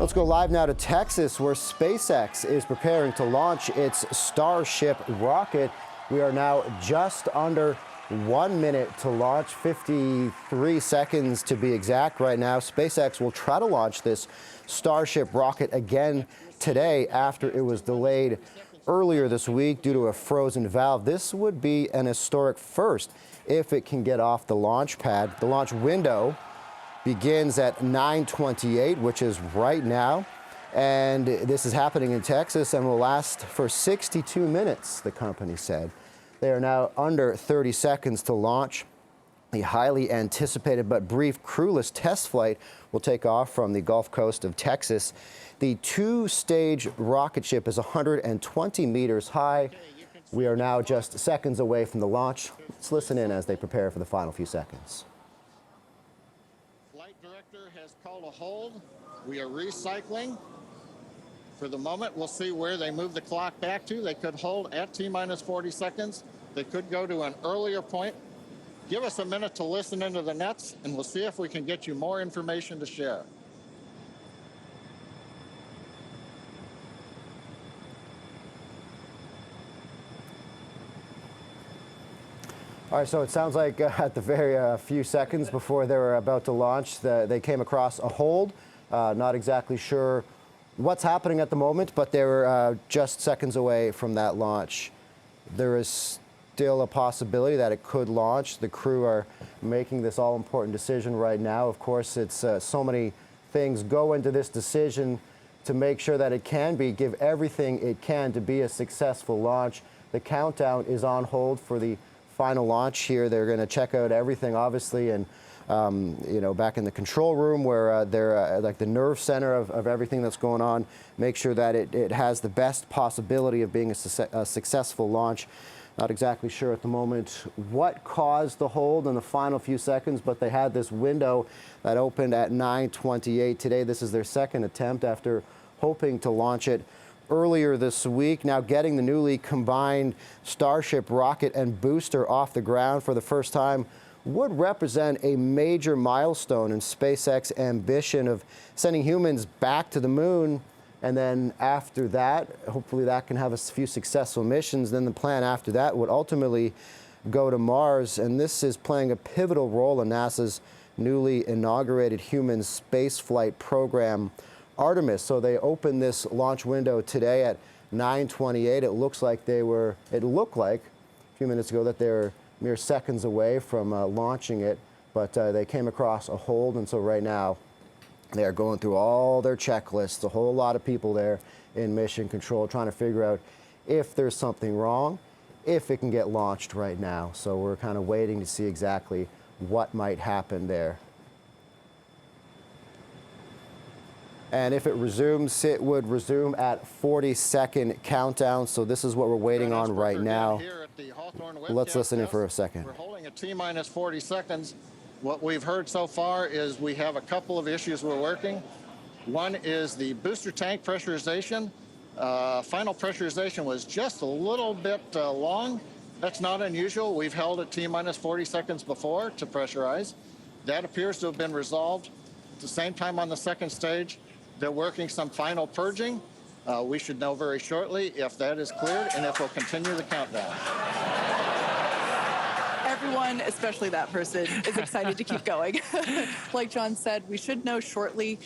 Let's go live now to Texas, where SpaceX is preparing to launch its Starship rocket. We are now just under 1 minute to launch, 53 seconds to be exact right now. SpaceX will try to launch this Starship rocket again today after it was delayed earlier this week due to a frozen valve. This would be an historic first if it can get off the launch pad. The launch window begins at 9:28, which is right now. And this is happening in Texas and will last for 62 minutes, the company said. They are now under 30 seconds to launch. The highly anticipated but brief crewless test flight will take off from the Gulf Coast of Texas. The two-stage rocket ship is 120 meters high. We are now just seconds away from the launch. Let's listen in as they prepare for the final few seconds. Flight director has called a hold. We are recycling. For the moment, we'll see where they move the clock back to. They could hold at T-minus 40 seconds. They could go to an earlier point. Give us a minute to listen into the nets, and we'll see if we can get you more information to share. All right, so it sounds like at the very few seconds before they were about to launch, they came across a hold. Not exactly sure what's happening at the moment, but they were just seconds away from that launch. There is still a possibility that it could launch. The crew are making this all-important decision right now. Of course, it's so many things go into this decision to make sure that it can give everything it can to be a successful launch. The countdown is on hold for the final launch here. They're going to check out everything, obviously, and back in the control room where they're like the nerve center of everything that's going on, make sure that it has the best possibility of being a successful launch. Not exactly sure at the moment what caused the hold in the final few seconds, but they had this window that opened at 9:28 today. This is their second attempt after hoping to launch it earlier this week. Now getting the newly combined Starship rocket and booster off the ground for the first time would represent a major milestone in SpaceX's ambition of sending humans back to the moon. And then after that, hopefully that can have a few successful missions. Then the plan after that would ultimately go to Mars. And this is playing a pivotal role in NASA's newly inaugurated human spaceflight program, Artemis. So they opened this launch window today at 9:28. It looked like a few minutes ago that they were mere seconds away from launching it, but they came across a hold, and so right now they are going through all their checklists, a whole lot of people there in mission control trying to figure out if there's something wrong, if it can get launched right now. So we're kind of waiting to see exactly what might happen there. And if it resumes, it would resume at 40-second countdown. So this is what we're waiting on right now. Let's listen in for a second. We're holding at T-minus 40 seconds. What we've heard so far is we have a couple of issues we're working. One is the booster tank pressurization. Final pressurization was just a little bit long. That's not unusual. We've held at T-minus 40 seconds before to pressurize. That appears to have been resolved. At the same time on the second stage, they're working some final purging. We should know very shortly if that is cleared and if we'll continue the countdown. Everyone, especially that person, is excited to keep going. Like John said, we should know shortly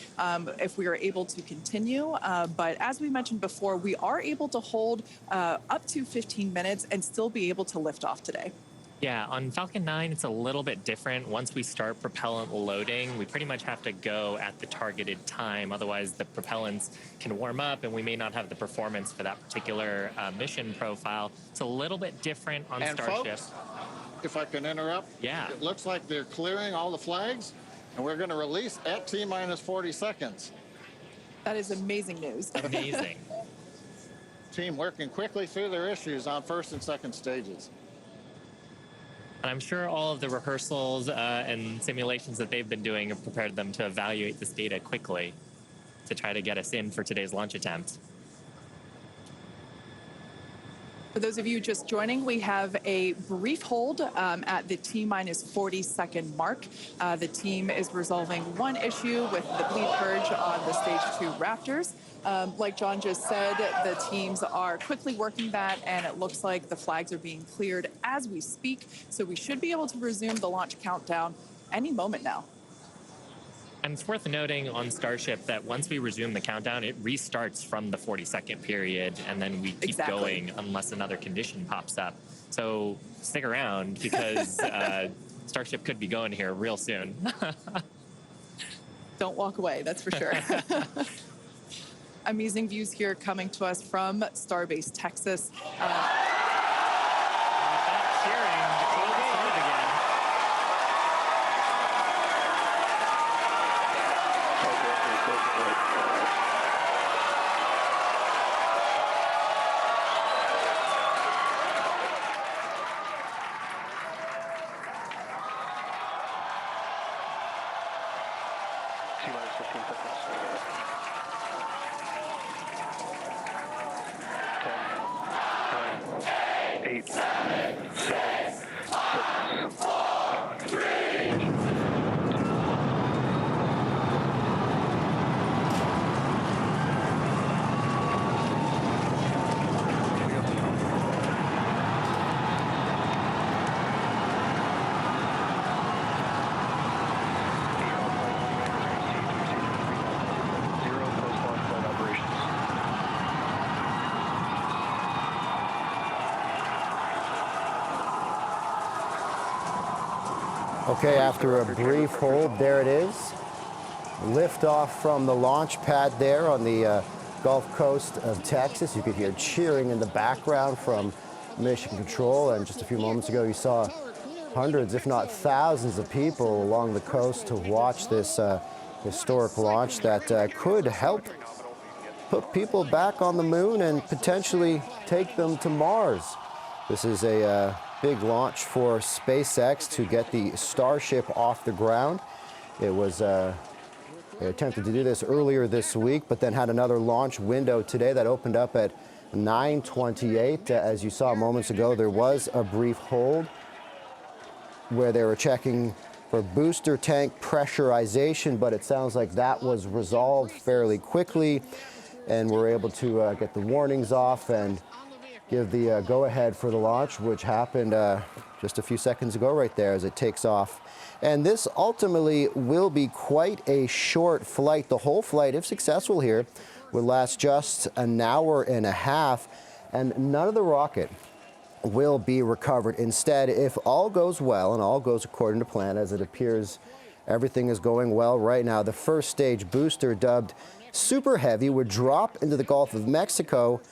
if we are able to continue. But as we mentioned before, we are able to hold up to 15 minutes and still be able to lift off today. Yeah, on Falcon 9, it's a little bit different. Once we start propellant loading, we pretty much have to go at the targeted time. Otherwise, the propellants can warm up, and we may not have the performance for that particular mission profile. It's a little bit different on Starship. Folks, if I can interrupt, yeah, it looks like they're clearing all the flags, and we're going to release at T-minus 40 seconds. That is amazing news. Amazing. Team working quickly through their issues on first and second stages. And I'm sure all of the rehearsals and simulations that they've been doing have prepared them to evaluate this data quickly to try to get us in for today's launch attempt. For those of you just joining, we have a brief hold at the T-minus 40-second mark. The team is resolving one issue with the bleed purge on the Stage 2 Raptors. Like John just said, the teams are quickly working that, and it looks like the flags are being cleared as we speak. So we should be able to resume the launch countdown any moment now. And it's worth noting on Starship that once we resume the countdown, it restarts from the 40-second period, and then we keep going unless another condition pops up. So stick around because Starship could be going here real soon. Don't walk away, that's for sure. Amazing views here coming to us from Starbase Texas. Cheering to close the start again. T-minus 15 seconds. 10, 9, 8, 7, 6, 5, 8. Okay, after a brief hold, there it is. Lift off from the launch pad there on the Gulf Coast of Texas. You could hear cheering in the background from Mission Control, and just a few moments ago you saw hundreds, if not thousands of people along the coast to watch this historic launch that could help put people back on the moon and potentially take them to Mars. This is a big launch for SpaceX to get the Starship off the ground. It was they attempted to do this earlier this week, but then had another launch window today that opened up at 9:28. As you saw moments ago, there was a brief hold where they were checking for booster tank pressurization, but it sounds like that was resolved fairly quickly, and we're able to get the warnings off and give the go-ahead for the launch, which happened just a few seconds ago right there as it takes off. And this ultimately will be quite a short flight. The whole flight, if successful here, would last just an hour and a half, and none of the rocket will be recovered. Instead, if all goes well and all goes according to plan, as it appears everything is going well right now, the first stage booster, dubbed Super Heavy, would drop into the Gulf of Mexico.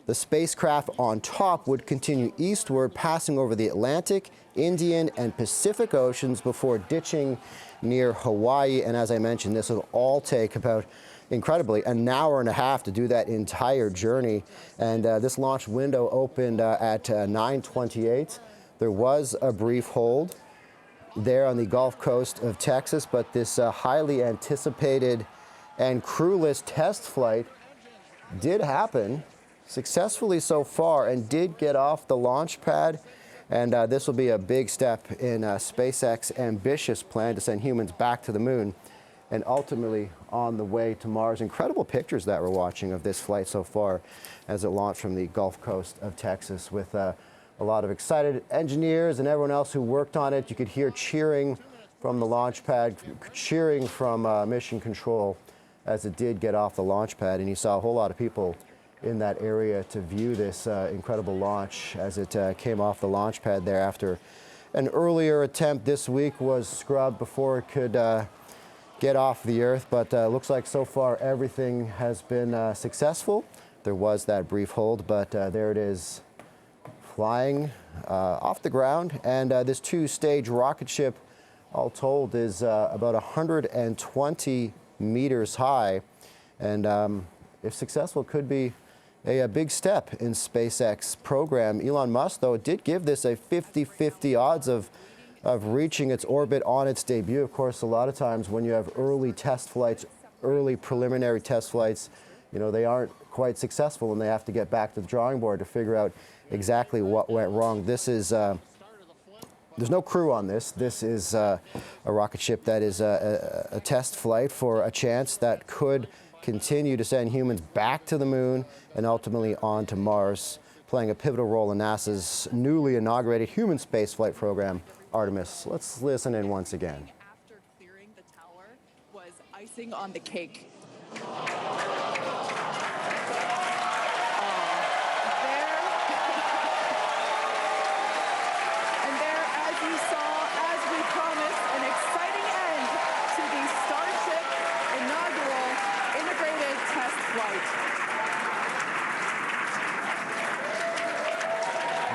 The spacecraft on top would continue eastward, passing over the Atlantic, Indian, and Pacific Oceans before ditching near Hawaii. And as I mentioned, this will all take about, incredibly, an hour and a half to do that entire journey. And this launch window opened at 9:28. There was a brief hold there on the Gulf Coast of Texas, but this highly anticipated and crewless test flight did happen successfully so far and did get off the launch pad. And this will be a big step in SpaceX's ambitious plan to send humans back to the moon and ultimately on the way to Mars. Incredible pictures that we're watching of this flight so far as it launched from the Gulf Coast of Texas with a lot of excited engineers and everyone else who worked on it. You could hear cheering from the launch pad, cheering from Mission Control as it did get off the launch pad. And you saw a whole lot of people in that area to view this incredible launch as it came off the launch pad there after an earlier attempt this week was scrubbed before it could get off the Earth. But looks like so far everything has been successful. There was that brief hold, but there it is flying off the ground. And this two-stage rocket ship, all told, is about 120 meters high. And if successful, could be a big step in SpaceX program. Elon Musk, though, did give this a 50-50 odds of reaching its orbit on its debut. Of course, a lot of times when you have early test flights, early preliminary test flights, you know, they aren't quite successful and they have to get back to the drawing board to figure out exactly what went wrong. This is there's no crew on this. This is a rocket ship that is a test flight for a chance that could continue to send humans back to the moon and ultimately on to Mars, playing a pivotal role in NASA's newly inaugurated human spaceflight program, Artemis. Let's listen in once again. After clearing the tower was icing on the cake. And there, as you saw, as we promised, an exciting end to the Starship inaugural integrated test flight.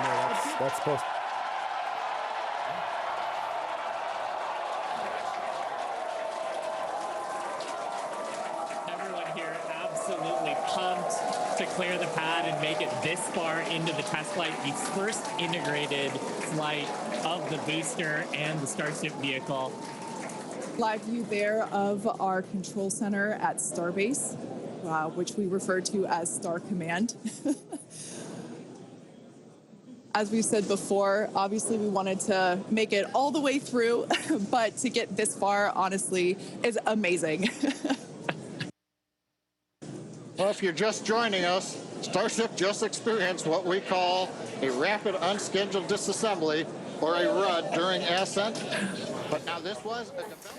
No, that's supposed. Everyone here absolutely pumped to clear the pad and make it this far into the test flight, the first integrated flight of the booster and the Starship vehicle. Live view there of our control center at Starbase, which we refer to as Star Command. As we said before, obviously we wanted to make it all the way through, but to get this far, honestly, is amazing. Well, if you're just joining us, Starship just experienced what we call a rapid unscheduled disassembly, or a RUD, during ascent. But now this was a development.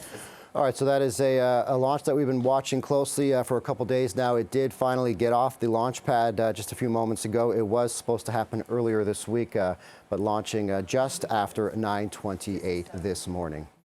All right, so that is a launch that we've been watching closely for a couple days now. It did finally get off the launch pad just a few moments ago. It was supposed to happen earlier this week, but launching just after 9:28 this morning.